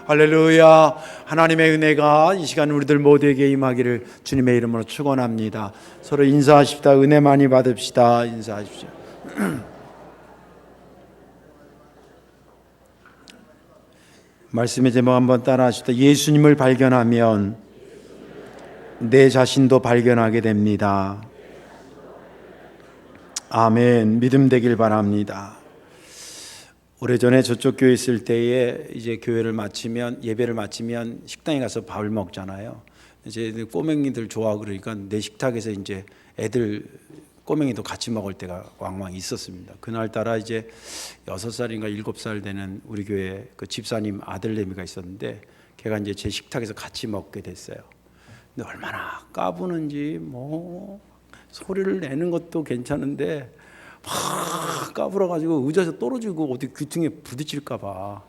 할렐루야. 하나님의 은혜가 이 시간 우리들 모두에게 임하기를 주님의 이름으로 축원합니다. 서로 인사하십시다. 은혜 많이 받읍시다. 인사하십시오. 말씀의 제목 한번 따라 하십시다. 예수님을 발견하면 내 자신도 발견하게 됩니다. 아멘. 믿음 되길 바랍니다. 오래전에 저쪽 교회 있을 때에 이제 교회를 마치면, 예배를 마치면 식당에 가서 밥을 먹잖아요. 이제 꼬맹이들 좋아하고 그러니까 내 식탁에서 이제 애들 꼬맹이도 같이 먹을 때가 왕왕 있었습니다. 그날따라 이제 6살인가 7살 되는 우리 교회 그 집사님 아들내미가 있었는데 걔가 이제 제 식탁에서 같이 먹게 됐어요. 근데 얼마나 까부는지 뭐 소리를 내는 것도 괜찮은데 막 까불어가지고 의자에서 떨어지고 어디 귀퉁이에 부딪힐까 봐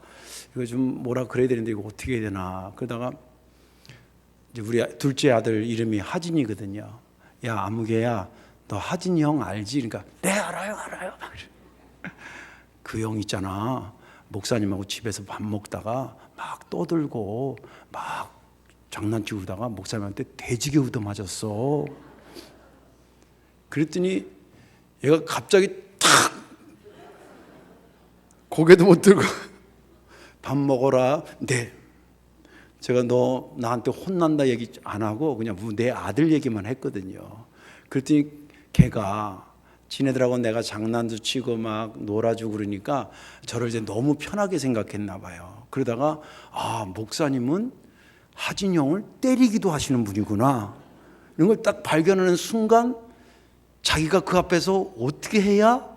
이거 좀 뭐라 그래야 되는데 이거 어떻게 해야 되나. 그러다가 이제 우리 둘째 아들 이름이 하진이거든요. 야 아무개야 너 하진이 형 알지? 그러니까 네 알아요. 그 형 있잖아, 목사님하고 집에서 밥 먹다가 막 떠들고 막 장난치고 그러다가 목사님한테 돼지게 얻어맞았어. 그랬더니 얘가 갑자기 탁 고개도 못 들고 밥 먹어라. 네. 제가 너 나한테 혼난다 얘기 안 하고 그냥 내 아들 얘기만 했거든요. 그랬더니 걔가 지네들하고 내가 장난도 치고 막 놀아주고 그러니까 저를 이제 너무 편하게 생각했나 봐요. 그러다가 아 목사님은 하진 형을 때리기도 하시는 분이구나, 이런 걸 딱 발견하는 순간 자기가 그 앞에서 어떻게 해야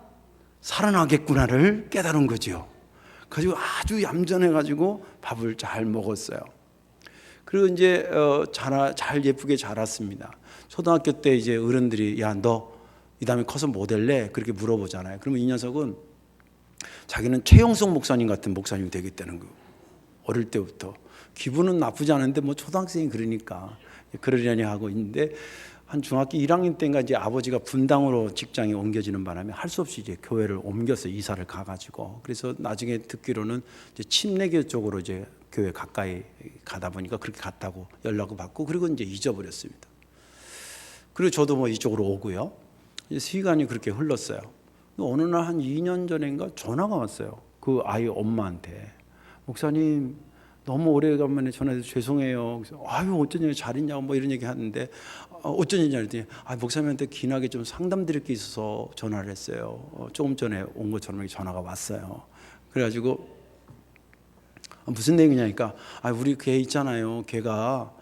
살아나겠구나를 깨달은 거죠. 가지고 아주 얌전해가지고 밥을 잘 먹었어요. 그리고 이제 잘 예쁘게 자랐습니다. 초등학교 때 이제 어른들이 야 너 이 다음에 커서 뭐 될래? 그렇게 물어보잖아요. 그러면 이 녀석은 자기는 최영석 목사님 같은 목사님이 되겠다는 거. 어릴 때부터 기분은 나쁘지 않은데 뭐 초등학생이 그러니까 그러려니 하고 있는데 한 중학교 1학년 때인가 이제 아버지가 분당으로 직장이 옮겨지는 바람에 할 수 없이 이제 교회를 옮겨서 이사를 가가지고, 그래서 나중에 듣기로는 이제 침례교 쪽으로 이제 교회 가까이 가다 보니까 그렇게 갔다고 연락을 받고 그리고 이제 잊어버렸습니다. 그리고 저도 뭐 이쪽으로 오고요. 이제 시간이 그렇게 흘렀어요. 어느 날 한 2년 전인가 전화가 왔어요. 그 아이 엄마한테. 목사님 너무 오래간만에 전화해서 죄송해요. 그래서 아유 어쩐 일 잘 있냐고 뭐 이런 얘기 하는데 어쩐 일이냐 그랬더니 목사님한테 긴하게 좀 상담드릴 게 있어서 전화를 했어요. 조금 전에 온 것처럼 전화가 왔어요. 그래가지고 무슨 내용이냐니까 우리 걔 있잖아요. 걔가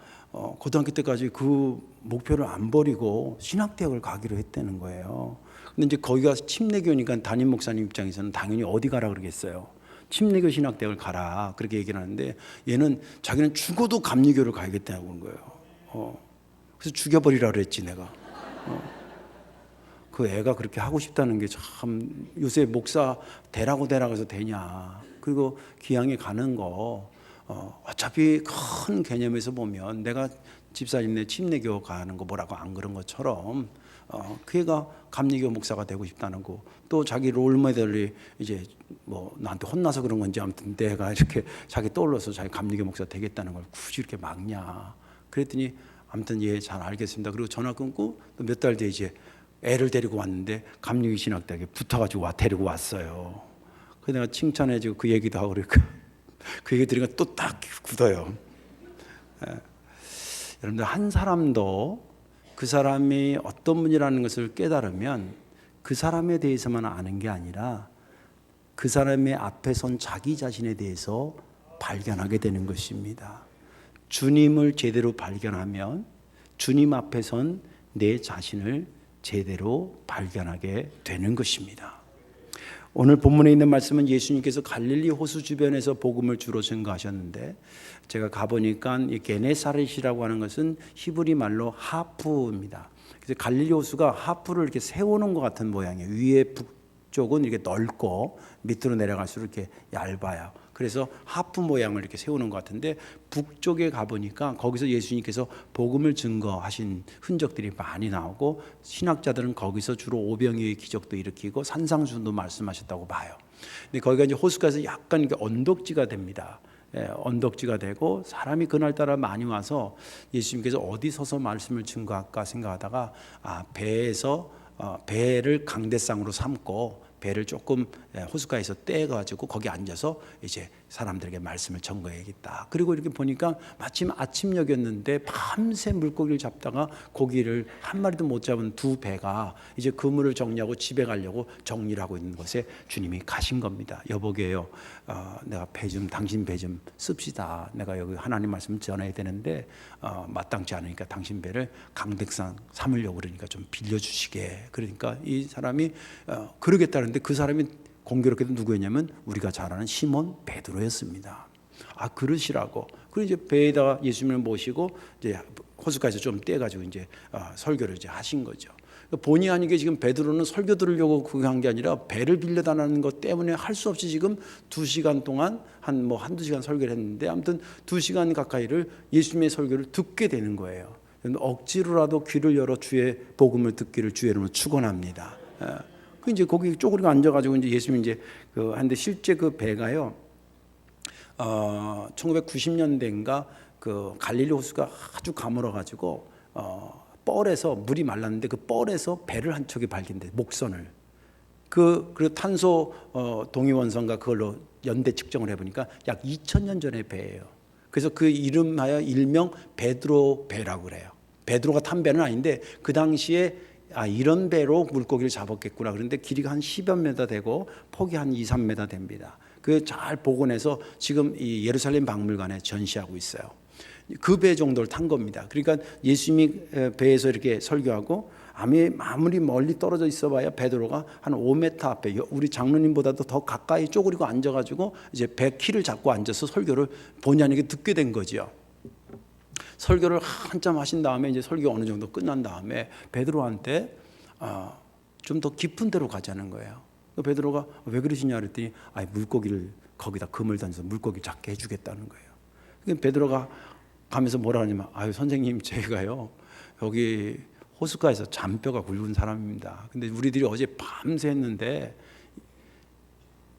고등학교 때까지 그 목표를 안 버리고 신학대학을 가기로 했다는 거예요. 근데 이제 거기가 침례교니까 담임 목사님 입장에서는 당연히 어디 가라 그러겠어요. 침례교 신학대학을 가라 그렇게 얘기를 하는데 얘는 자기는 죽어도 감리교를 가야겠다고 하는 거예요. 그래서 죽여버리라 그랬지 내가. 그 애가 그렇게 하고 싶다는 게 참, 요새 목사 되라고 해서 되냐. 그리고 기양에 가는 거 어차피 큰 개념에서 보면 내가 집사님네 침례교 가는 거 뭐라고 안 그런 것처럼 그 애가 감리교 목사가 되고 싶다는 거, 또 자기 롤모델이 이제 뭐 나한테 혼나서 그런 건지 아무튼 내가 이렇게 자기 떠올라서 자기 감리교 목사 되겠다는 걸 굳이 이렇게 막냐. 그랬더니 아무튼 예 잘 알겠습니다. 그리고 전화 끊고 또 몇 달 뒤에 이제 애를 데리고 왔는데 감리교 신학대학에 붙어가지고 데리고 왔어요. 그래서 내가 칭찬해주고 그 얘기도 하고 그러니까 그 얘기 들으니까 또 딱 굳어요. 여러분들 한 사람도 그 사람이 어떤 분이라는 것을 깨달으면 그 사람에 대해서만 아는 게 아니라 그 사람의 앞에 선 자기 자신에 대해서 발견하게 되는 것입니다. 주님을 제대로 발견하면 주님 앞에 선 내 자신을 제대로 발견하게 되는 것입니다. 오늘 본문에 있는 말씀은 예수님께서 갈릴리 호수 주변에서 복음을 주로 전가하셨는데 제가 가보니까 이 게네사렛이라고 하는 것은 히브리 말로 하프입니다. 그래서 갈릴리 호수가 하프를 이렇게 세우는 것 같은 모양이에요. 위에 북쪽은 이렇게 넓고 밑으로 내려갈수록 이렇게 얇아요. 그래서 하프 모양을 이렇게 세우는 것 같은데 북쪽에 가보니까 거기서 예수님께서 복음을 증거하신 흔적들이 많이 나오고 신학자들은 거기서 주로 오병이의 기적도 일으키고 산상수훈도 말씀하셨다고 봐요. 근데 거기가 이제 호숫가에서 약간 이렇게 언덕지가 됩니다. 언덕지가 되고 사람이 그날따라 많이 와서 예수님께서 어디 서서 말씀을 증거할까 생각하다가 배에서 배를 강대상으로 삼고 배를 조금 호숫가에서 떼가지고 거기 앉아서 이제 사람들에게 말씀을 전거해야겠다. 그리고 이렇게 보니까 마침 아침녘이었는데 밤새 물고기를 잡다가 고기를 한 마리도 못 잡은 두 배가 이제 그물을 정리하고 집에 가려고 정리를 하고 있는 것에 주님이 가신 겁니다. 여보게요, 내가 당신 배 좀 씁시다. 내가 여기 하나님 말씀 전해야 되는데 마땅치 않으니까 당신 배를 강백상 삼으려고 그러니까 좀 빌려주시게. 그러니까 이 사람이 그러겠다는데 그 사람이 공교롭게도 누구였냐면 우리가 잘 아는 시몬 베드로였습니다. 그러시라고. 그리고 이제 배에다가 예수님을 모시고 이제 호숫가에서 좀 떼가지고 이제 설교를 이제 하신 거죠. 본의 아니게 지금 베드로는 설교 들으려고 그거 한 게 아니라 배를 빌려달라는 것 때문에 할 수 없이 지금 2시간 동안 한두 시간 설교를 했는데 아무튼 2시간 가까이를 예수님의 설교를 듣게 되는 거예요. 억지로라도 귀를 열어 주의 복음을 듣기를 주의 이름으로 축원합니다. 그 이제 거기 쪼그리고 앉아가지고 이제 예수님이 이제 한데 실제 그 배가요, 1990년대인가 그 갈릴리 호수가 아주 가물어가지고 뻘에서 물이 말랐는데 그 뻘에서 배를 한 척이 발견돼, 목선을. 그리고 탄소 동위원성과 그걸로 연대 측정을 해보니까 약 2000년 전의 배예요. 그래서 그 이름하여 일명 베드로 배라고 그래요. 베드로가 탄 배는 아닌데 그 당시에 이런 배로 물고기를 잡았겠구나. 그런데 길이가 한 10여 미터 되고 폭이 한 2, 3m 됩니다. 그 잘 복원해서 지금 이 예루살렘 박물관에 전시하고 있어요. 그 배 정도를 탄 겁니다. 그러니까 예수님이 배에서 이렇게 설교하고 아무리 멀리 떨어져 있어봐야 베드로가 한 5m 앞에 우리 장로님보다도 더 가까이 쪼그리고 앉아가지고 이제 배 키를 잡고 앉아서 설교를 본의 아니게 듣게 된 거죠. 설교를 한참 하신 다음에 이제 설교 어느 정도 끝난 다음에 베드로한테 좀 더 깊은 데로 가자는 거예요. 베드로가 왜 그러시냐 그랬더니 물고기를 거기다 금을 던져서 물고기 잡게 해주겠다는 거예요. 베드로가 가면서 뭐라 하냐면 선생님, 제가요 여기 호숫가에서 잔뼈가 굵은 사람입니다. 근데 우리들이 어제 밤새 했는데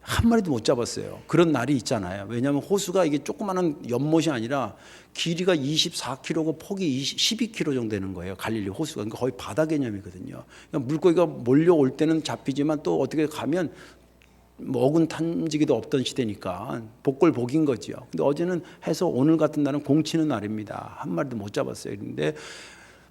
한 마리도 못 잡았어요. 그런 날이 있잖아요. 왜냐하면 호수가 이게 조그마한 연못이 아니라 길이가 24km고 폭이 12km 정도 되는 거예요. 갈릴리 호수가. 그러니까 거의 바다 개념이거든요. 그러니까 물고기가 몰려올 때는 잡히지만 또 어떻게 가면 먹은 탐지기도 없던 시대니까 복골복인 거죠. 근데 어제는 해서 오늘 같은 날은 공치는 날입니다. 한 마리도 못 잡았어요. 그런데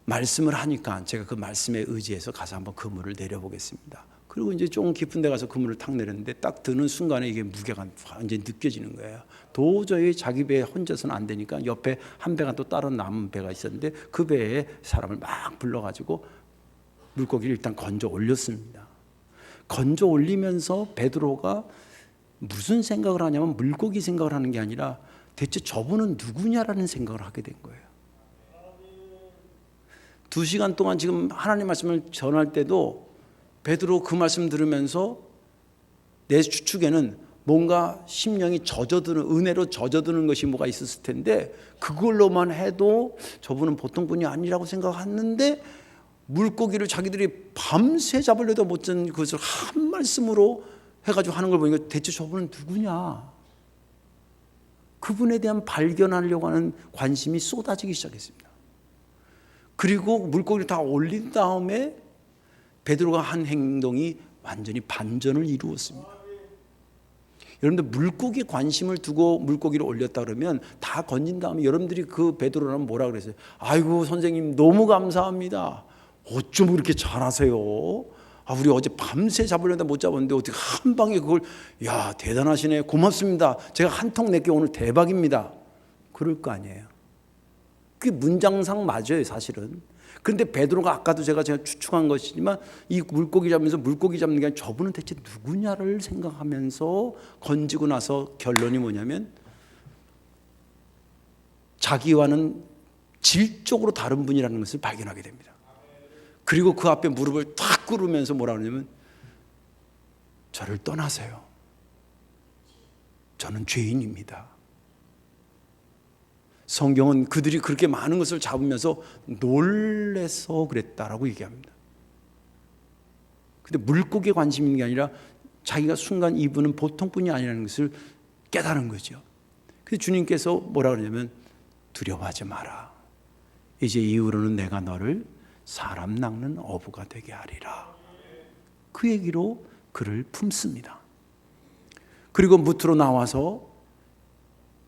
말씀을 하니까 제가 그 말씀에 의지해서 가서 한번 그물을 내려보겠습니다. 그리고 이제 조금 깊은 데 가서 그물을 탁 내렸는데 딱 드는 순간에 이게 무게가 완전히 느껴지는 거예요. 도저히 자기 배에 혼자서는 안 되니까 옆에 한 배가 또 다른 남은 배가 있었는데 그 배에 사람을 막 불러가지고 물고기를 일단 건져 올렸습니다. 건져 올리면서 베드로가 무슨 생각을 하냐면 물고기 생각을 하는 게 아니라 대체 저분은 누구냐라는 생각을 하게 된 거예요. 2시간 동안 지금 하나님 말씀을 전할 때도 베드로 그 말씀 들으면서 내 추측에는 뭔가 심령이 젖어드는, 은혜로 젖어드는 것이 뭐가 있었을 텐데 그걸로만 해도 저분은 보통 분이 아니라고 생각했는데 물고기를 자기들이 밤새 잡으려도 못 잡는 그것을 한 말씀으로 해가지고 하는 걸 보니까 대체 저분은 누구냐, 그분에 대한 발견하려고 하는 관심이 쏟아지기 시작했습니다. 그리고 물고기를 다 올린 다음에 베드로가 한 행동이 완전히 반전을 이루었습니다. 여러분들 물고기에 관심을 두고 물고기를 올렸다 그러면 다 건진 다음에 여러분들이 그 베드로라면 뭐라 그랬어요? 아이고 선생님 너무 감사합니다. 어쩜 그렇게 잘하세요? 우리 어제 밤새 잡으려다 못 잡았는데 어떻게 한 방에 그걸, 야 대단하시네, 고맙습니다, 제가 한 통 낼게, 오늘 대박입니다. 그럴 거 아니에요. 그게 문장상 맞아요 사실은. 그런데 베드로가 아까도 제가 추측한 것이지만 이 물고기 잡으면서 물고기 잡는 게 아니라 저분은 대체 누구냐를 생각하면서 건지고 나서 결론이 뭐냐면 자기와는 질적으로 다른 분이라는 것을 발견하게 됩니다. 그리고 그 앞에 무릎을 탁 꿇으면서 뭐라 그러냐면 저를 떠나세요. 저는 죄인입니다. 성경은 그들이 그렇게 많은 것을 잡으면서 놀래서 그랬다라고 얘기합니다. 근데 물고기에 관심 있는 게 아니라 자기가 순간 이분은 보통 분이 아니라는 것을 깨달은 거죠. 그래서 주님께서 뭐라 그러냐면 두려워하지 마라. 이제 이후로는 내가 너를 사람 낚는 어부가 되게 하리라. 그 얘기로 그를 품습니다. 그리고 무트로 나와서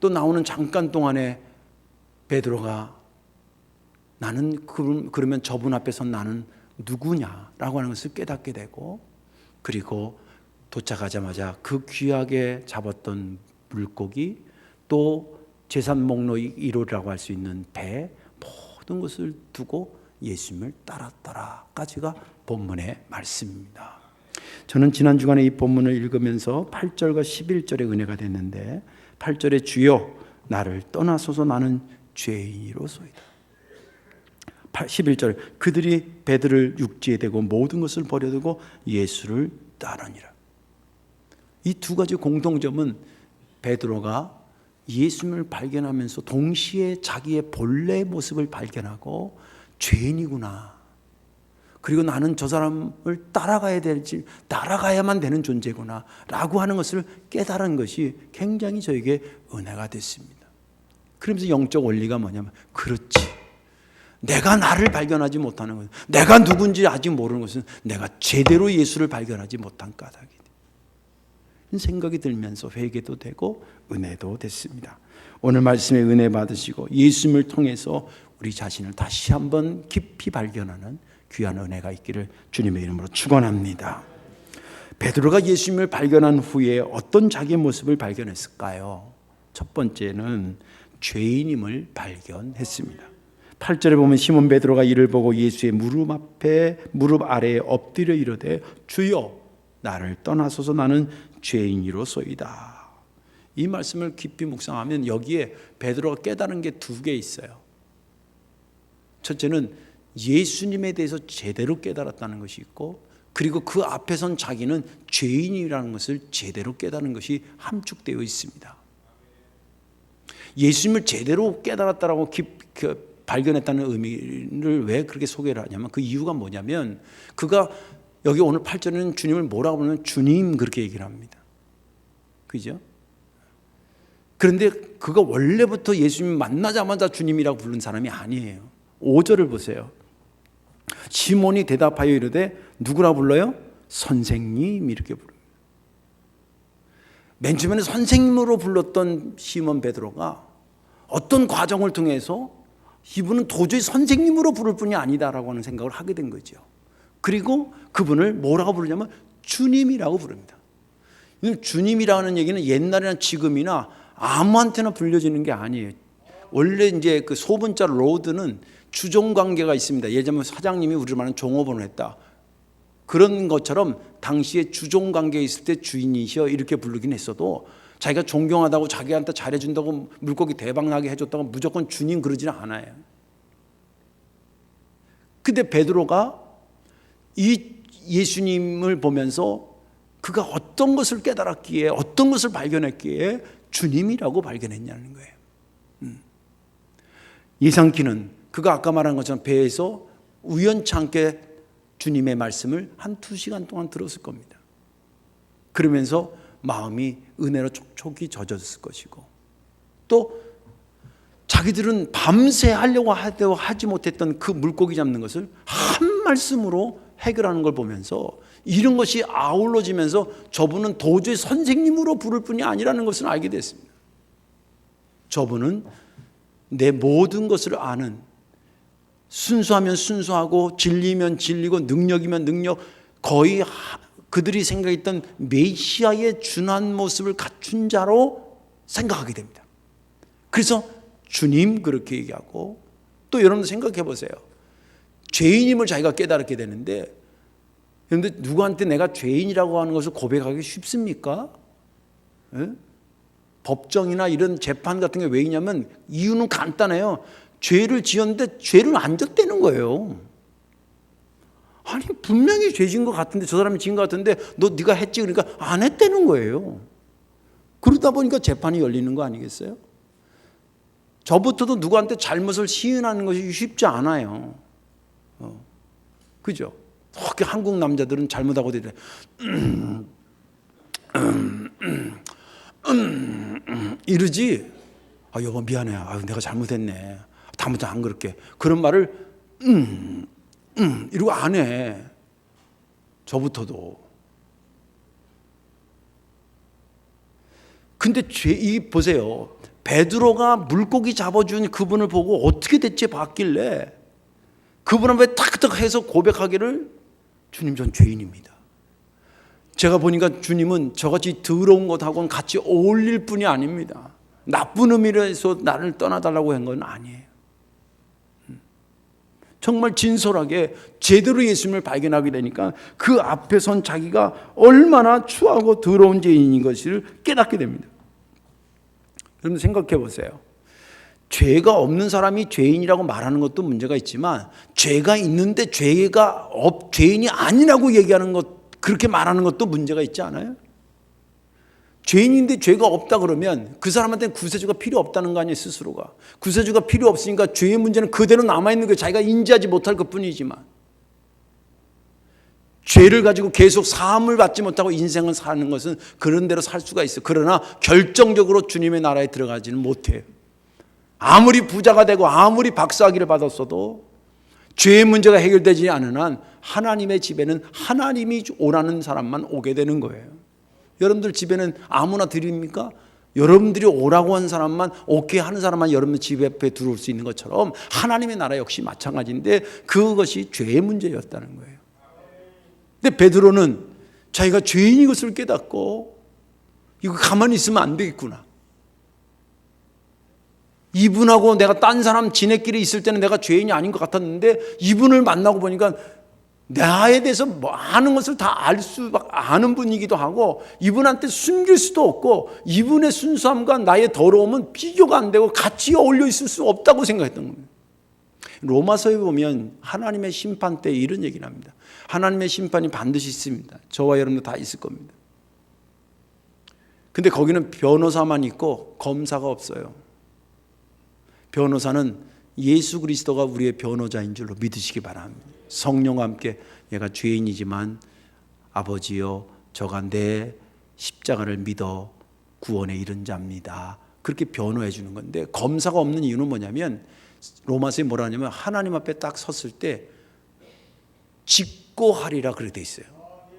또 나오는 잠깐 동안에 베드로가 나는 그러면 저분 앞에서 나는 누구냐라고 하는 것을 깨닫게 되고, 그리고 도착하자마자 그 귀하게 잡았던 물고기, 또 제산 목록 1호라고 할 수 있는 배, 모든 것을 두고 예수님을 따랐더라까지가 본문의 말씀입니다. 저는 지난 주간에 이 본문을 읽으면서 8절과 11절의 은혜가 됐는데, 8절에 주여 나를 떠나소서 나는 죄인이로소이다. 11절 그들이 배들을 육지에 대고 모든 것을 버려두고 예수를 따르니라. 이 두 가지 공통점은 베드로가 예수님을 발견하면서 동시에 자기의 본래의 모습을 발견하고 죄인이구나, 그리고 나는 저 사람을 따라가야만 되는 존재구나 라고 하는 것을 깨달은 것이 굉장히 저에게 은혜가 됐습니다. 그러면서 영적 원리가 뭐냐면, 그렇지, 내가 나를 발견하지 못하는 것은, 내가 누군지 아직 모르는 것은 내가 제대로 예수를 발견하지 못한 까닭이다. 이런 생각이 들면서 회개도 되고 은혜도 됐습니다. 오늘 말씀에 은혜 받으시고 예수님을 통해서 우리 자신을 다시 한번 깊이 발견하는 귀한 은혜가 있기를 주님의 이름으로 축원합니다. 베드로가 예수님을 발견한 후에 어떤 자기의 모습을 발견했을까요? 첫 번째는 죄인임을 발견했습니다. 8절에 보면 시몬 베드로가 이를 보고 예수의 무릎 아래에 엎드려 이르되 주여 나를 떠나소서 나는 죄인이로소이다. 이 말씀을 깊이 묵상하면 여기에 베드로가 깨달은 게 두 개 있어요. 첫째는 예수님에 대해서 제대로 깨달았다는 것이 있고, 그리고 그 앞에 선 자기는 죄인이라는 것을 제대로 깨달은 것이 함축되어 있습니다. 예수님을 제대로 깨달았다라고 발견했다는 의미를 왜 그렇게 소개를 하냐면, 그 이유가 뭐냐면, 그가 여기 오늘 8절에는 주님을 뭐라고 부르면 주님 그렇게 얘기를 합니다. 그죠? 그런데 그가 원래부터 예수님 만나자마자 주님이라고 부른 사람이 아니에요. 5절을 보세요. 시몬이 대답하여 이르되 누구라 불러요? 선생님 이렇게 부릅니다. 맨 처음에는 선생님으로 불렀던 시몬 베드로가 어떤 과정을 통해서 이분은 도저히 선생님으로 부를 뿐이 아니다라고 하는 생각을 하게 된 거죠. 그리고 그분을 뭐라고 부르냐면 주님이라고 부릅니다. 주님이라는 얘기는 옛날이나 지금이나 아무한테나 불려지는 게 아니에요. 원래 이제 그 소문자 로드는 주종 관계가 있습니다. 예를 들면 사장님이 우리를 말하는 종업원을 했다. 그런 것처럼 당시에 주종 관계에 있을 때 주인이셔 이렇게 부르긴 했어도, 자기가 존경하다고 자기한테 잘해준다고 물고기 대박나게 해줬다고 무조건 주님 그러지는 않아요. 근데 베드로가 이 예수님을 보면서 그가 어떤 것을 깨달았기에, 어떤 것을 발견했기에 주님이라고 발견했냐는 거예요. 예상키는 그가 아까 말한 것처럼 배에서 우연치 않게 주님의 말씀을 한 2시간 동안 들었을 겁니다. 그러면서 마음이 은혜로 촉촉이 젖었을 것이고, 또 자기들은 밤새 하려고 하지 못했던 그 물고기 잡는 것을 한 말씀으로 해결하는 걸 보면서 이런 것이 아울러지면서 저분은 도저히 선생님으로 부를 뿐이 아니라는 것을 알게 됐습니다. 저분은 내 모든 것을 아는, 순수하면 순수하고 진리면 진리고 능력이면 능력, 거의 그들이 생각했던 메시아의 준한 모습을 갖춘 자로 생각하게 됩니다. 그래서 주님 그렇게 얘기하고, 또 여러분들 생각해 보세요. 죄인임을 자기가 깨달게 되는데, 그런데 누구한테 내가 죄인이라고 하는 것을 고백하기 쉽습니까? 에? 법정이나 이런 재판 같은 게 왜 있냐면 이유는 간단해요. 죄를 지었는데 죄를 안 졌다는 거예요. 아니 분명히 죄진 것 같은데, 저 사람이 지은 것 같은데 네가 했지, 그러니까 안 했다는 거예요. 그러다 보니까 재판이 열리는 거 아니겠어요? 저부터도 누구한테 잘못을 시인하는 것이 쉽지 않아요. 그죠? 특히 한국 남자들은 잘못하고 되래. 이러지. 여보 미안해. 내가 잘못했네. 다음부터 안 그럴게. 그런 말을 이러고 안 해. 저부터도. 근데 보세요. 베드로가 물고기 잡아준 그분을 보고 어떻게 대체 받길래 그분 앞에 탁탁 해서 고백하기를 주님 전 죄인입니다. 제가 보니까 주님은 저같이 더러운 것하고는 같이 어울릴 분이 아닙니다. 나쁜 의미로 해서 나를 떠나달라고 한 건 아니에요. 정말 진솔하게 제대로 예수님을 발견하게 되니까 그 앞에 선 자기가 얼마나 추하고 더러운 죄인인 것을 깨닫게 됩니다. 여러분 생각해 보세요. 죄가 없는 사람이 죄인이라고 말하는 것도 문제가 있지만 죄가 있는데 죄인이 아니라고 얘기하는 것, 그렇게 말하는 것도 문제가 있지 않아요? 죄인인데 죄가 없다 그러면 그 사람한테는 구세주가 필요 없다는 거 아니에요, 스스로가. 구세주가 필요 없으니까 죄의 문제는 그대로 남아있는 거예요. 자기가 인지하지 못할 것뿐이지만. 죄를 가지고 계속 사함을 받지 못하고 인생을 사는 것은 그런 대로 살 수가 있어요. 그러나 결정적으로 주님의 나라에 들어가지는 못해요. 아무리 부자가 되고 아무리 박사학위를 받았어도 죄의 문제가 해결되지 않은 한 하나님의 집에는 하나님이 오라는 사람만 오게 되는 거예요. 여러분들 집에는 아무나 드립니까? 여러분들이 오라고 한 사람만, 오케이 하는 사람만 여러분 집 앞에 들어올 수 있는 것처럼 하나님의 나라 역시 마찬가지인데 그것이 죄의 문제였다는 거예요. 근데 베드로는 자기가 죄인인 것을 깨닫고 이거 가만히 있으면 안 되겠구나. 이분하고 내가 딴 사람 지네끼리 있을 때는 내가 죄인이 아닌 것 같았는데 이분을 만나고 보니까 나에 대해서 많은 것을 다 아는 분이기도 하고 이분한테 숨길 수도 없고 이분의 순수함과 나의 더러움은 비교가 안 되고 같이 어울려 있을 수 없다고 생각했던 겁니다. 로마서에 보면 하나님의 심판 때 이런 얘기를 합니다. 하나님의 심판이 반드시 있습니다. 저와 여러분도 다 있을 겁니다. 근데 거기는 변호사만 있고 검사가 없어요. 변호사는 예수 그리스도가 우리의 변호자인 줄로 믿으시기 바랍니다. 성령과 함께 얘가 죄인이지만 아버지여 저가 내 십자가를 믿어 구원에 이른 자입니다. 그렇게 변호해 주는 건데 검사가 없는 이유는 뭐냐면 로마서에 뭐라 하냐면 하나님 앞에 딱 섰을 때 직고하리라 그렇게 돼 있어요.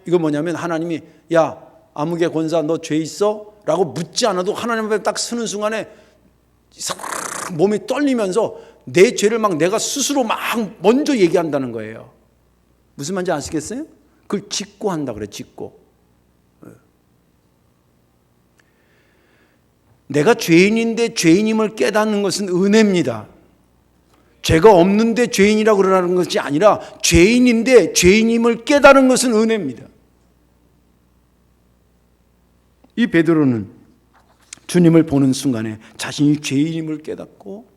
이거 뭐냐면 하나님이 야 아무개 권사 너 죄 있어? 라고 묻지 않아도 하나님 앞에 딱 서는 순간에 몸이 떨리면서 내 죄를 막 내가 스스로 막 먼저 얘기한다는 거예요. 무슨 말인지 아시겠어요? 그걸 직고한다 그래. 직고. 내가 죄인인데 죄인임을 깨닫는 것은 은혜입니다. 죄가 없는데 죄인이라고 그러라는 것이 아니라 죄인인데 죄인임을 깨닫는 것은 은혜입니다. 이 베드로는 주님을 보는 순간에 자신이 죄인임을 깨닫고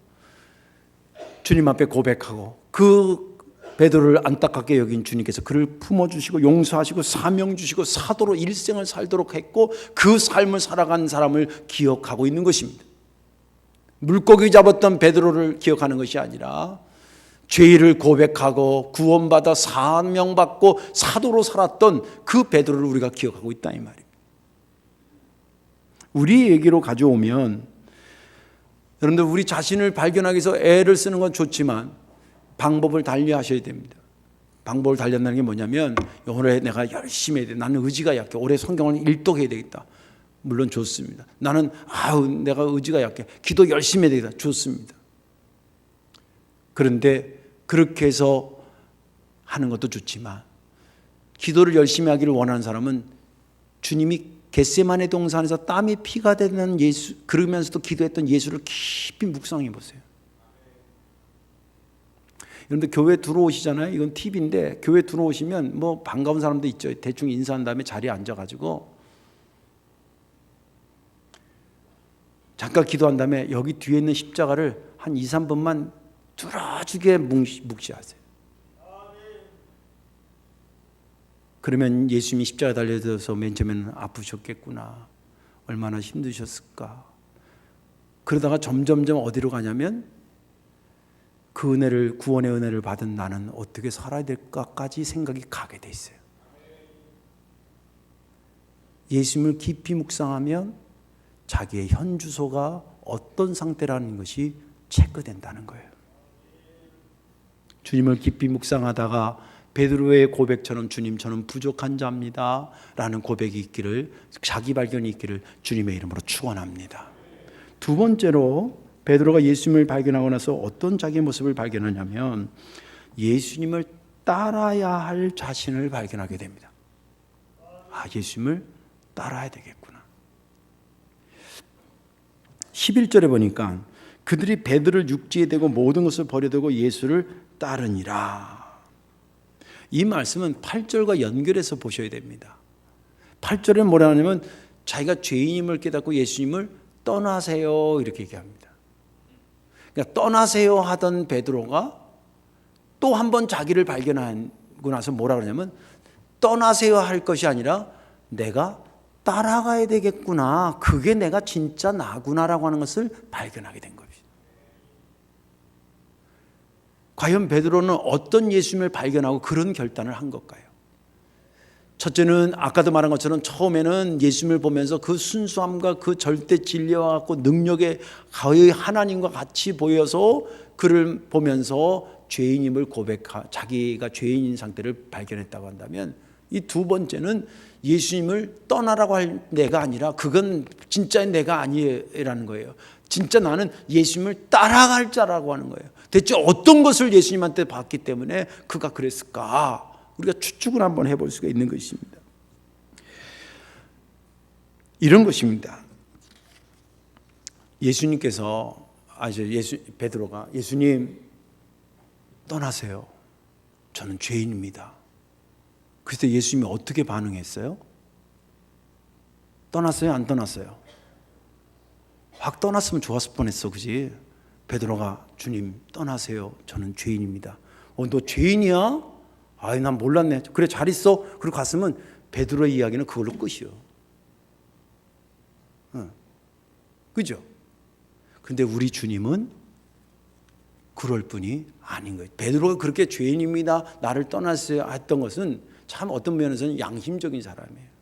주님 앞에 고백하고 그 베드로를 안타깝게 여긴 주님께서 그를 품어주시고 용서하시고 사명 주시고 사도로 일생을 살도록 했고 그 삶을 살아간 사람을 기억하고 있는 것입니다. 물고기 잡았던 베드로를 기억하는 것이 아니라 죄를 고백하고 구원받아 사명받고 사도로 살았던 그 베드로를 우리가 기억하고 있다 이 말입니다. 우리 얘기로 가져오면 여러분들 우리 자신을 발견하기 위해서 애를 쓰는 건 좋지만 방법을 달리하셔야 됩니다. 방법을 달리한다는 게 뭐냐면 올해 내가 열심히 해야 돼. 나는 의지가 약해. 올해 성경을 일독해야 되겠다. 물론 좋습니다. 나는 내가 의지가 약해. 기도 열심히 해야 되겠다. 좋습니다. 그런데 그렇게 해서 하는 것도 좋지만 기도를 열심히 하기를 원하는 사람은 주님이 겟세마네 동산에서 땀이 피가 되는 예수, 그러면서도 기도했던 예수를 깊이 묵상해 보세요. 여러분들 교회 들어오시잖아요. 이건 팁인데 교회 들어오시면 뭐 반가운 사람도 있죠. 대충 인사한 다음에 자리에 앉아가지고 잠깐 기도한 다음에 여기 뒤에 있는 십자가를 한 2, 3분만 뚫어주게 묵시하세요. 그러면 예수님이 십자가에 달려서 맨 처음에는 아프셨겠구나. 얼마나 힘드셨을까. 그러다가 점점점 어디로 가냐면 그 은혜를, 구원의 은혜를 받은 나는 어떻게 살아야 될까까지 생각이 가게 돼 있어요. 예수님을 깊이 묵상하면 자기의 현 주소가 어떤 상태라는 것이 체크된다는 거예요. 주님을 깊이 묵상하다가 베드로의 고백처럼 주님 저는 부족한 자입니다 라는 고백이 있기를, 자기 발견이 있기를 주님의 이름으로 축원합니다. 두 번째로 베드로가 예수님을 발견하고 나서 어떤 자기 모습을 발견하냐면 예수님을 따라야 할 자신을 발견하게 됩니다. 아, 예수님을 따라야 되겠구나. 11절에 보니까 그들이 베드로를 육지에 대고 모든 것을 버려두고 예수를 따르니라. 이 말씀은 8절과 연결해서 보셔야 됩니다. 8절에 뭐라 하냐면 자기가 죄인임을 깨닫고 예수님을 떠나세요 이렇게 얘기합니다. 그러니까 떠나세요 하던 베드로가 또 한 번 자기를 발견하고 나서 뭐라 그러냐면 떠나세요 할 것이 아니라 내가 따라가야 되겠구나, 그게 내가 진짜 나구나라고 하는 것을 발견하게 된 겁니다. 과연 베드로는 어떤 예수님을 발견하고 그런 결단을 한 걸까요? 첫째는 아까도 말한 것처럼 처음에는 예수님을 보면서 그 순수함과 그 절대 진리와 같고 능력에 거의 하나님과 같이 보여서 그를 보면서 죄인임을 자기가 죄인인 상태를 발견했다고 한다면, 이 두 번째는 예수님을 떠나라고 할 내가 아니라 그건 진짜의 내가 아니라는 거예요. 진짜 나는 예수님을 따라갈 자라고 하는 거예요. 대체 어떤 것을 예수님한테 봤기 때문에 그가 그랬을까? 우리가 추측을 한번 해볼 수가 있는 것입니다. 이런 것입니다. 예수님께서 베드로가 예수님 떠나세요. 저는 죄인입니다. 그때 예수님이 어떻게 반응했어요? 떠났어요? 안 떠났어요? 확 떠났으면 좋았을 뻔했어, 그지? 베드로가 주님 떠나세요. 저는 죄인입니다. 너 죄인이야? 아이, 난 몰랐네. 그래, 잘 있어. 그리고 갔으면 베드로의 이야기는 그걸로 끝이요. 그죠? 근데 우리 주님은 그럴 분이 아닌 거예요. 베드로가 그렇게 죄인입니다, 나를 떠났어요 했던 것은 참 어떤 면에서는 양심적인 사람이에요.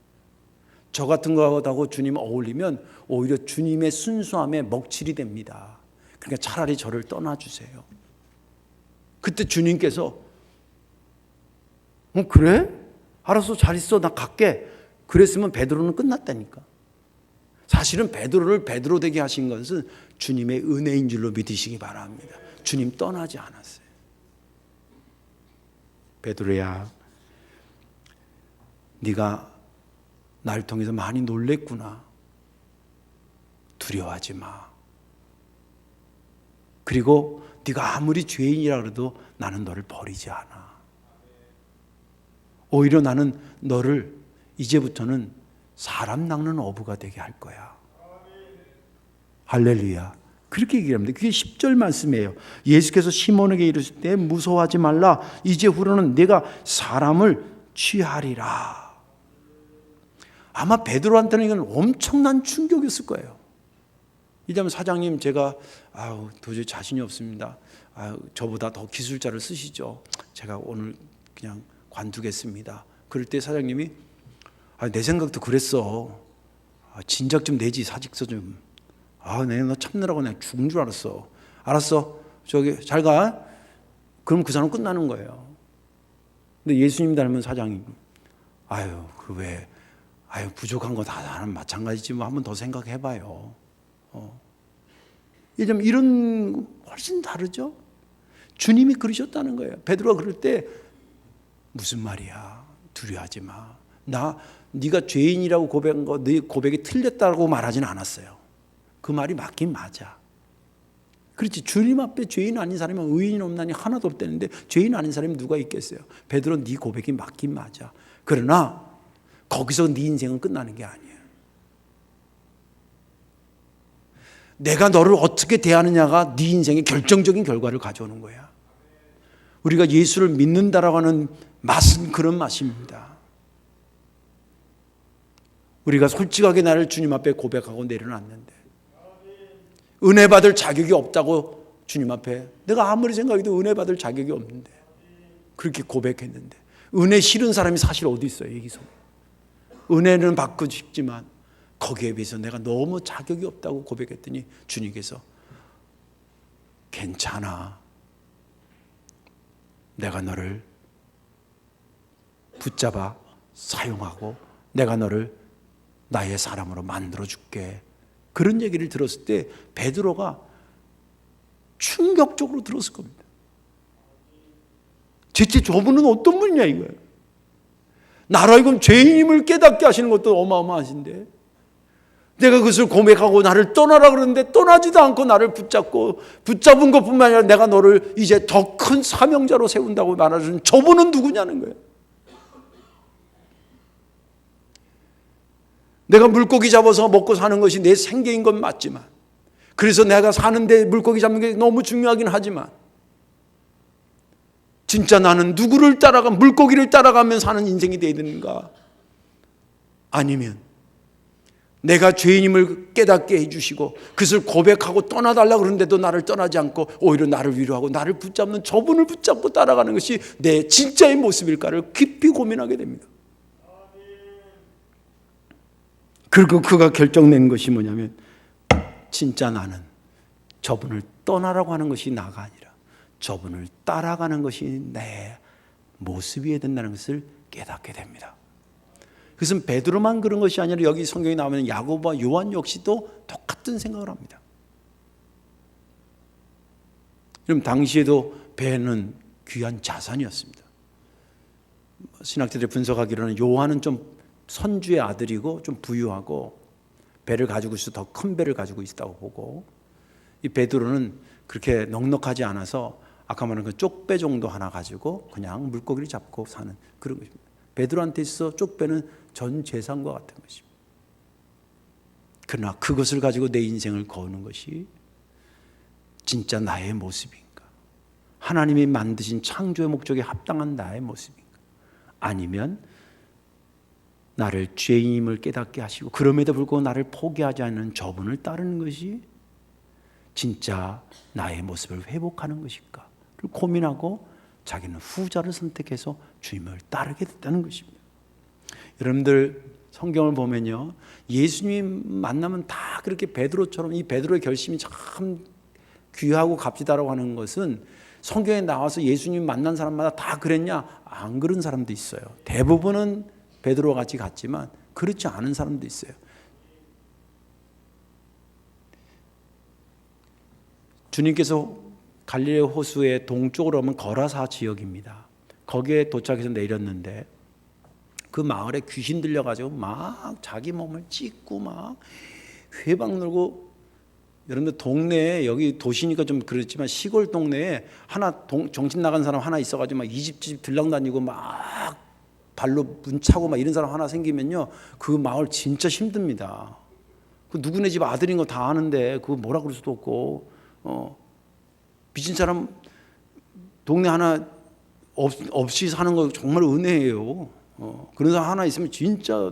저 같은 거하고 주님 어울리면 오히려 주님의 순수함에 먹칠이 됩니다. 그러니까 차라리 저를 떠나주세요. 그때 주님께서 그래? 알았어, 잘 있어, 나 갈게. 그랬으면 베드로는 끝났다니까. 사실은 베드로를 베드로 되게 하신 것은 주님의 은혜인 줄로 믿으시기 바랍니다. 주님 떠나지 않았어요. 베드로야, 네가 날 통해서 많이 놀랬구나. 두려워하지 마. 그리고 네가 아무리 죄인이라 그래도 나는 너를 버리지 않아. 오히려 나는 너를 이제부터는 사람 낚는 어부가 되게 할 거야. 할렐루야. 그렇게 얘기합니다. 그게 10절 말씀이에요. 예수께서 시몬에게 이르실 때 무서워하지 말라. 이제 후로는 내가 사람을 취하리라. 아마 베드로한테는 이건 엄청난 충격이었을 거예요. 이자면 사장님, 제가 도저히 자신이 없습니다. 저보다 더 기술자를 쓰시죠. 제가 오늘 그냥 관두겠습니다. 그럴 때 사장님이 내 생각도 그랬어. 진작 좀 내지, 사직서 좀. 내가 너 참느라고 내가 죽은 줄 알았어. 알았어. 저기 잘 가. 그럼 그 사람 끝나는 거예요. 근데 예수님 닮은 사장님, 부족한 거 다 나는 마찬가지지 뭐, 한 번 더 생각해봐요. 이런 훨씬 다르죠. 주님이 그러셨다는 거예요. 베드로가 그럴 때 무슨 말이야? 두려워하지 마. 네가 죄인이라고 고백한 거, 네 고백이 틀렸다고 말하진 않았어요. 그 말이 맞긴 맞아. 그렇지. 주님 앞에 죄인 아닌 사람은 의인이 없나니 하나도 없다는데 죄인 아닌 사람이 누가 있겠어요? 베드로, 네 고백이 맞긴 맞아. 그러나 거기서 네 인생은 끝나는 게 아니에요. 내가 너를 어떻게 대하느냐가 네 인생의 결정적인 결과를 가져오는 거야. 우리가 예수를 믿는다라고 하는 맛은 그런 맛입니다. 우리가 솔직하게 나를 주님 앞에 고백하고 내려놨는데, 은혜 받을 자격이 없다고 주님 앞에, 내가 아무리 생각해도 은혜 받을 자격이 없는데 그렇게 고백했는데, 은혜 싫은 사람이 사실 어디 있어요? 여기서 은혜는 받고 싶지만 거기에 비해서 내가 너무 자격이 없다고 고백했더니 주님께서 괜찮아. 내가 너를 붙잡아 사용하고 내가 너를 나의 사람으로 만들어 줄게. 그런 얘기를 들었을 때 베드로가 충격적으로 들었을 겁니다. 대체 저분은 어떤 분이냐 이거예요. 나로 하여금 죄인임을 깨닫게 하시는 것도 어마어마하신데 내가 그것을 고백하고 나를 떠나라 그러는데 떠나지도 않고 나를 붙잡은 것뿐만 아니라 내가 너를 이제 더 큰 사명자로 세운다고 말하는 저분은 누구냐는 거예요. 내가 물고기 잡아서 먹고 사는 것이 내 생계인 건 맞지만, 그래서 내가 사는데 물고기 잡는 게 너무 중요하긴 하지만, 진짜 나는 누구를 물고기를 따라가면 사는 인생이 되어야 되는가? 아니면 내가 죄인임을 깨닫게 해주시고 그것을 고백하고 떠나달라고 그러는데도 나를 떠나지 않고 오히려 나를 위로하고 나를 붙잡는 저분을 붙잡고 따라가는 것이 내 진짜의 모습일까를 깊이 고민하게 됩니다. 그리고 그가 결정낸 것이 뭐냐면, 진짜 나는 저분을 떠나라고 하는 것이 나가 아니라 저분을 따라가는 것이 내 모습이어야 된다는 것을 깨닫게 됩니다. 그것은 베드로만 그런 것이 아니라 여기 성경에 나오는 야고보와 요한 역시도 똑같은 생각을 합니다. 그럼 당시에도 배는 귀한 자산이었습니다. 신학자들이 분석하기로는 요한은 좀 선주의 아들이고 좀 부유하고 배를 가지고 있어 더 큰 배를 가지고 있다고 보고, 이 베드로는 그렇게 넉넉하지 않아서 아까 말한 그 쪽배 정도 하나 가지고 그냥 물고기를 잡고 사는 그런 것입니다. 베드로한테 있어 쪽배는 전 재산과 같은 것입니다. 그러나 그것을 가지고 내 인생을 거는 것이 진짜 나의 모습인가? 하나님이 만드신 창조의 목적에 합당한 나의 모습인가? 아니면 나를 죄인임을 깨닫게 하시고 그럼에도 불구하고 나를 포기하지 않는 저분을 따르는 것이 진짜 나의 모습을 회복하는 것일까? 를 고민하고 자기는 후자를 선택해서 주님을 따르게 됐다는 것입니다. 여러분들 성경을 보면요, 예수님 만나면 다 그렇게 베드로처럼, 이 베드로의 결심이 참 귀하고 값지다라고 하는 것은 성경에 나와서 예수님 만난 사람마다 다 그랬냐? 안 그런 사람도 있어요. 대부분은 베드로와 같이 갔지만 그렇지 않은 사람도 있어요. 주님께서 갈릴리 호수의 동쪽으로 오면 거라사 지역입니다. 거기에 도착해서 내렸는데 그 마을에 귀신 들려가지고 막 자기 몸을 찢고 막 회방 놀고, 여러분들 동네에, 여기 도시니까 좀 그렇지만 시골 동네에 하나 정신 나간 사람 하나 있어가지고 막 이 집 들락다니고 막 발로 문 차고 막 이런 사람 하나 생기면요, 그 마을 진짜 힘듭니다. 그 누구네 집 아들인 거 다 아는데 그거 뭐라 그럴 수도 없고, 미친 사람 동네 하나 없이 사는 거 정말 은혜예요. 그런 사람 하나 있으면 진짜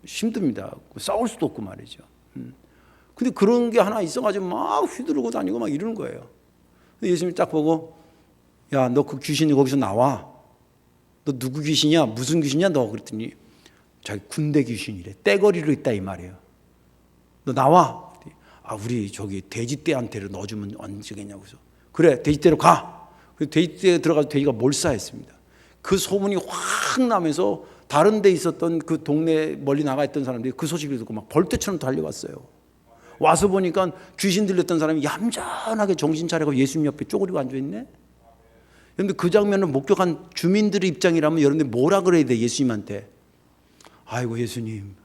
힘듭니다. 싸울 수도 없고 말이죠. 근데 그런 게 하나 있어가지고 막 휘두르고 다니고 막 이러는 거예요. 예수님이 딱 보고, 야, 너 그 귀신이 거기서 나와. 너 누구 귀신이야? 무슨 귀신이야 너? 그랬더니 자기 군대 귀신이래. 떼거리로 있다 이 말이에요. 너 나와. 아, 우리 저기 돼지떼한테를 넣어주면 언제겠냐고 해서, 그래 돼지떼로 가. 그래서 돼지떼에 들어가서 돼지가 몰사했습니다. 그 소문이 확 나면서 다른 데 있었던 그 동네 멀리 나가 있던 사람들이 그 소식을 듣고 막 벌떼처럼 달려왔어요. 와서 보니까 귀신 들렸던 사람이 얌전하게 정신 차리고 예수님 옆에 쪼그리고 앉아있네. 그런데 그 장면을 목격한 주민들의 입장이라면 여러분들 뭐라 그래야 돼? 예수님한테, 아이고 예수님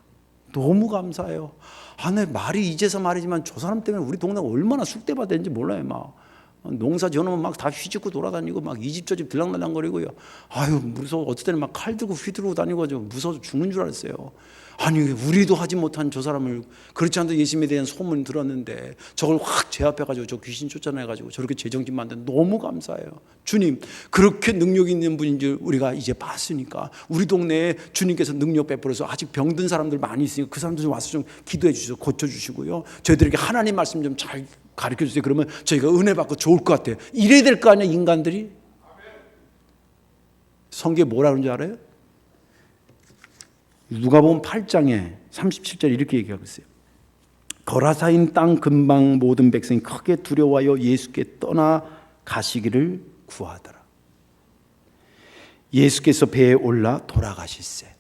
너무 감사해요. 아, 내 말이 이제서 말이지만 저 사람 때문에 우리 동네가 얼마나 쑥대밭인지 몰라요. 막 농사 지어놓으면 막 다 휘짓고 돌아다니고 막 이 집 저 집 들락날락거리고요. 아유 무서워. 어떨 때는 막 칼 들고 휘두르고 다니고 무서워서 죽는 줄 알았어요. 아니 우리도 하지 못한 저 사람을, 그렇지 않아도 예수님에 대한 소문 들었는데 저걸 확 제압해가지고 저 귀신 쫓아내가지고 저렇게 재정진 만든, 너무 감사해요. 주님 그렇게 능력 있는 분인 줄 우리가 이제 봤으니까 우리 동네에 주님께서 능력 베풀어서 아직 병든 사람들 많이 있으니까 그 사람들 좀 와서 좀 기도해 주셔서 고쳐주시고요, 저희들에게 하나님 말씀 좀 잘 가르쳐 주세요. 그러면 저희가 은혜 받고 좋을 것 같아요. 이래야 될 거 아니야 인간들이. 성경에 뭐라 그러는 줄 알아요? 누가복음 8장에 37절 이렇게 얘기하고 있어요. 거라사인 땅 근방 모든 백성이 크게 두려워하여 예수께 떠나 가시기를 구하더라. 예수께서 배에 올라 돌아가실세.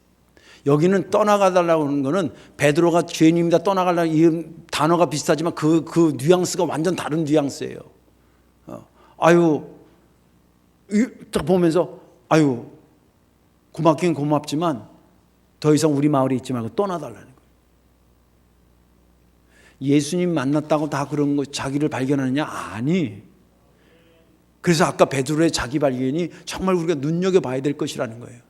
여기는 떠나가달라고 하는 거는 베드로가 죄인입니다 떠나가려고, 이 단어가 비슷하지만 그 뉘앙스가 완전 다른 뉘앙스예요. 아유, 딱 보면서 아유, 고맙긴 고맙지만 더 이상 우리 마을에 있지 말고 떠나달라는 거예요. 예수님 만났다고 다 그런 거 자기를 발견하느냐? 아니. 그래서 아까 베드로의 자기 발견이 정말 우리가 눈여겨봐야 될 것이라는 거예요.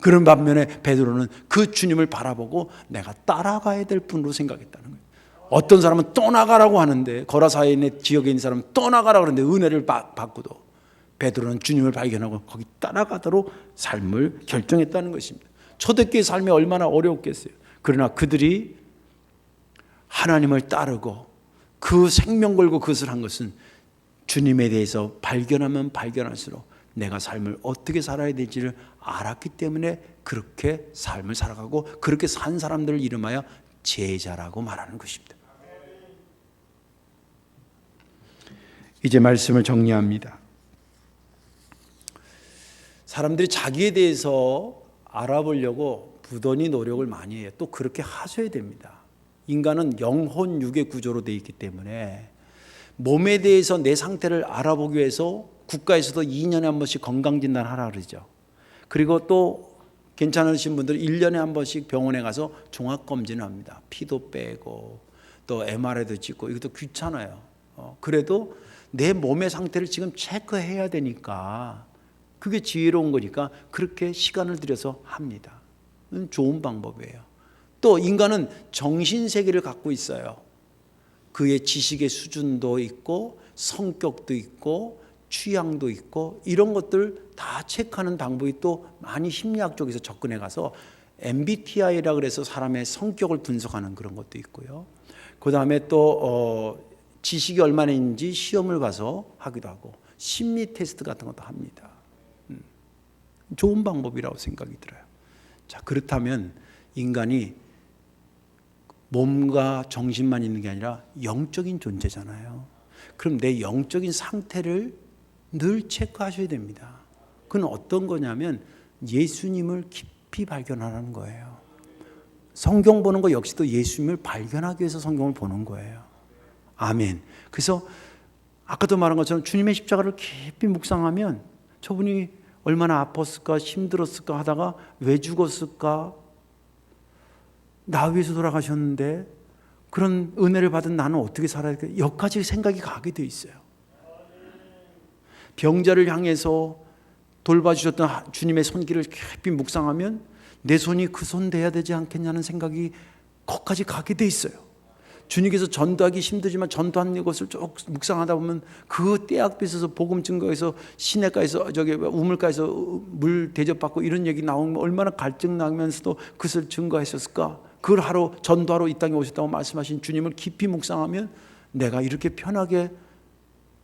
그런 반면에 베드로는 그 주님을 바라보고 내가 따라가야 될 분으로 생각했다는 거예요. 어떤 사람은 떠나가라고 하는데, 거라사인의 지역에 있는 사람은 떠나가라고 하는데 은혜를 받고도 베드로는 주님을 발견하고 거기 따라가도록 삶을 결정했다는 것입니다. 초대교회 삶이 얼마나 어려웠겠어요. 그러나 그들이 하나님을 따르고 그 생명 걸고 그것을 한 것은 주님에 대해서 발견하면 발견할수록 내가 삶을 어떻게 살아야 될지를 알았기 때문에 그렇게 삶을 살아가고, 그렇게 산 사람들을 이름하여 제자라고 말하는 것입니다. 이제 말씀을 정리합니다. 사람들이 자기에 대해서 알아보려고 부단히 노력을 많이 해요. 또 그렇게 하셔야 됩니다. 인간은 영혼 육의 구조로 되어 있기 때문에 몸에 대해서 내 상태를 알아보기 위해서 국가에서도 2년에 한 번씩 건강진단 하라 그러죠. 그리고 또 괜찮으신 분들은 1년에 한 번씩 병원에 가서 종합검진을 합니다. 피도 빼고 또 MRI도 찍고. 이것도 귀찮아요. 그래도 내 몸의 상태를 지금 체크해야 되니까, 그게 지혜로운 거니까 그렇게 시간을 들여서 합니다. 좋은 방법이에요. 또 인간은 정신세계를 갖고 있어요. 그의 지식의 수준도 있고 성격도 있고 취향도 있고, 이런 것들 다 체크하는 방법이 또 많이 심리학 쪽에서 접근해 가서 MBTI라 그래서 사람의 성격을 분석하는 그런 것도 있고요. 그 다음에 또 지식이 얼마나 있는지 시험을 가서 하기도 하고 심리 테스트 같은 것도 합니다. 좋은 방법이라고 생각이 들어요. 자, 그렇다면 인간이 몸과 정신만 있는 게 아니라 영적인 존재잖아요. 그럼 내 영적인 상태를 늘 체크하셔야 됩니다. 그건 어떤 거냐면 예수님을 깊이 발견하라는 거예요. 성경 보는 거 역시도 예수님을 발견하기 위해서 성경을 보는 거예요. 아멘. 그래서 아까도 말한 것처럼 주님의 십자가를 깊이 묵상하면 저분이 얼마나 아팠을까, 힘들었을까 하다가 왜 죽었을까, 나 위해서 돌아가셨는데 그런 은혜를 받은 나는 어떻게 살아야 될까, 여기까지 생각이 가게 돼 있어요. 병자를 향해서 돌봐주셨던 주님의 손길을 깊이 묵상하면 내 손이 그 손 돼야 되지 않겠냐는 생각이 거기까지 가게 돼 있어요. 주님께서 전도하기 힘들지만 전도한 것을 쭉 묵상하다 보면 그 떼약빛에서 복음 증거에서 시내가에서 저기 우물가에서 물 대접받고 이런 얘기 나오면 얼마나 갈증 나면서도 그것을 증거하셨을까. 그걸 하러 전도하러 이 땅에 오셨다고 말씀하신 주님을 깊이 묵상하면 내가 이렇게 편하게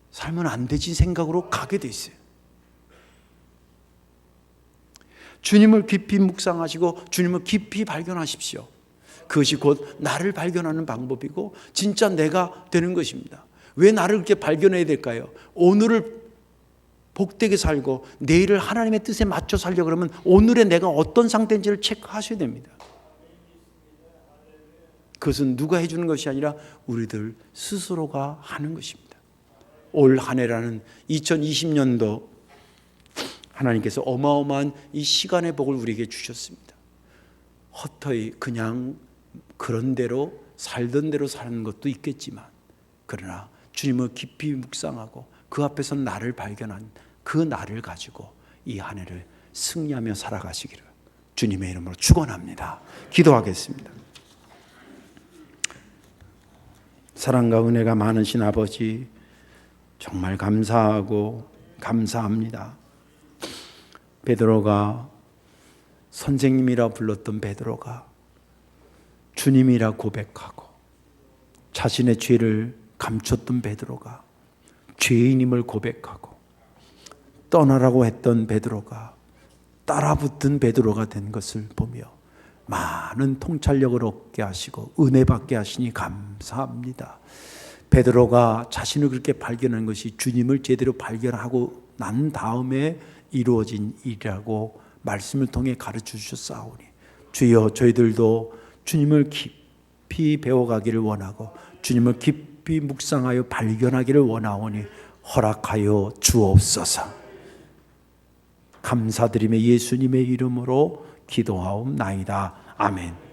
살면 안 되지 생각으로 가게 돼 있어요. 주님을 깊이 묵상하시고 주님을 깊이 발견하십시오. 그것이 곧 나를 발견하는 방법이고 진짜 내가 되는 것입니다. 왜 나를 그렇게 발견해야 될까요? 오늘을 복되게 살고 내일을 하나님의 뜻에 맞춰 살려고 그러면 오늘의 내가 어떤 상태인지를 체크하셔야 됩니다. 그것은 누가 해주는 것이 아니라 우리들 스스로가 하는 것입니다. 올 한 해라는 2020년도 하나님께서 어마어마한 이 시간의 복을 우리에게 주셨습니다. 헛되이 그냥 그런 대로 살던 대로 사는 것도 있겠지만, 그러나 주님을 깊이 묵상하고 그 앞에서 나를 발견한 그 나를 가지고 이 한 해를 승리하며 살아가시기를 주님의 이름으로 축원합니다. 기도하겠습니다. 사랑과 은혜가 많으신 아버지, 정말 감사하고 감사합니다. 베드로가, 선생님이라 불렀던 베드로가 주님이라 고백하고 자신의 죄를 감췄던 베드로가 죄인임을 고백하고 떠나라고 했던 베드로가 따라붙은 베드로가 된 것을 보며 많은 통찰력을 얻게 하시고 은혜 받게 하시니 감사합니다. 베드로가 자신을 그렇게 발견한 것이 주님을 제대로 발견하고 난 다음에 이루어진 일이라고 말씀을 통해 가르쳐 주셨사오니 주여 저희들도 주님을 깊이 배워가기를 원하고 주님을 깊이 묵상하여 발견하기를 원하오니 허락하여 주옵소서. 감사드리며 예수님의 이름으로 기도하옵나이다. 아멘.